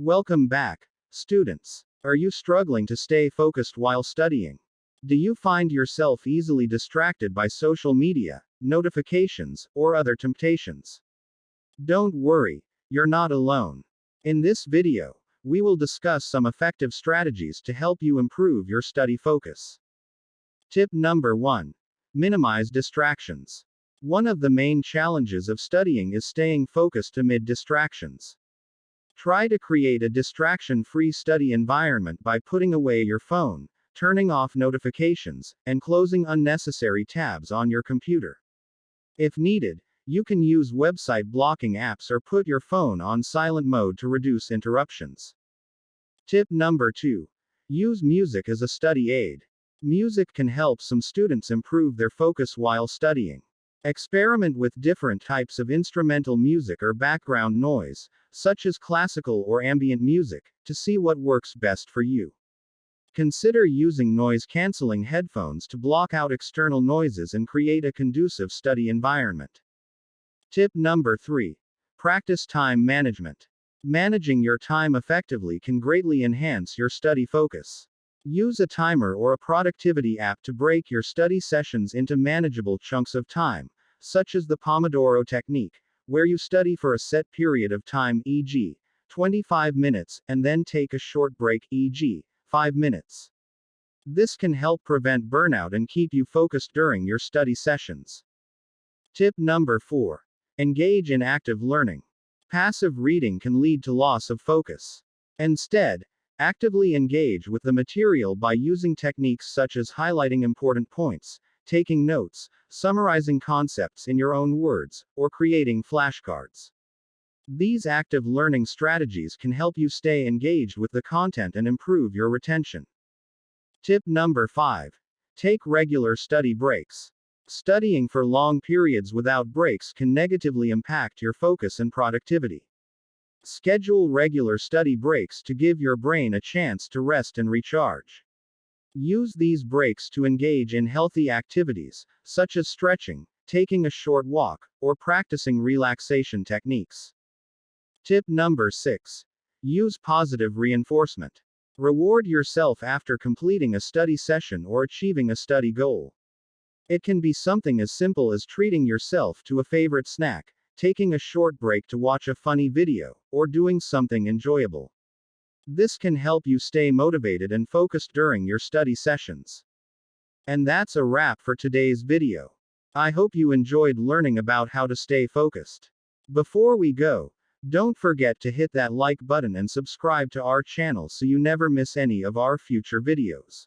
Welcome back, students. Are you struggling to stay focused while studying? Do you find yourself easily distracted by social media, notifications, or other temptations? Don't worry, you're not alone. In this video, we will discuss some effective strategies to help you improve your study focus. Tip number 1. Minimize distractions. One of the main challenges of studying is staying focused amid distractions. Try to create a distraction-free study environment by putting away your phone, turning off notifications, and closing unnecessary tabs on your computer. If needed, you can use website blocking apps or put your phone on silent mode to reduce interruptions. Tip number 2. Use music as a study aid. Music can help some students improve their focus while studying. Experiment with different types of instrumental music or background noise, such as classical or ambient music, to see what works best for you. Consider using noise-canceling headphones to block out external noises and create a conducive study environment. Tip number 3. Practice time management. Managing your time effectively can greatly enhance your study focus. Use a timer or a productivity app to break your study sessions into manageable chunks of time, such as the Pomodoro technique, where you study for a set period of time, e.g., 25 minutes, and then take a short break, e.g., 5 minutes. This can help prevent burnout and keep you focused during your study sessions. Tip number 4. Engage in active learning. Passive reading can lead to loss of focus. Instead, actively engage with the material by using techniques such as highlighting important points, taking notes, summarizing concepts in your own words, or creating flashcards. These active learning strategies can help you stay engaged with the content and improve your retention. Tip number 5. Take regular study breaks. Studying for long periods without breaks can negatively impact your focus and productivity. Schedule regular study breaks to give your brain a chance to rest and recharge. Use these breaks to engage in healthy activities, such as stretching, taking a short walk, or practicing relaxation techniques. Tip number 6. Use positive reinforcement. Reward yourself after completing a study session or achieving a study goal. It can be something as simple as treating yourself to a favorite snack, taking a short break to watch a funny video, or doing something enjoyable. This can help you stay motivated and focused during your study sessions. And that's a wrap for today's video. I hope you enjoyed learning about how to stay focused. Before we go, don't forget to hit that like button and subscribe to our channel so you never miss any of our future videos.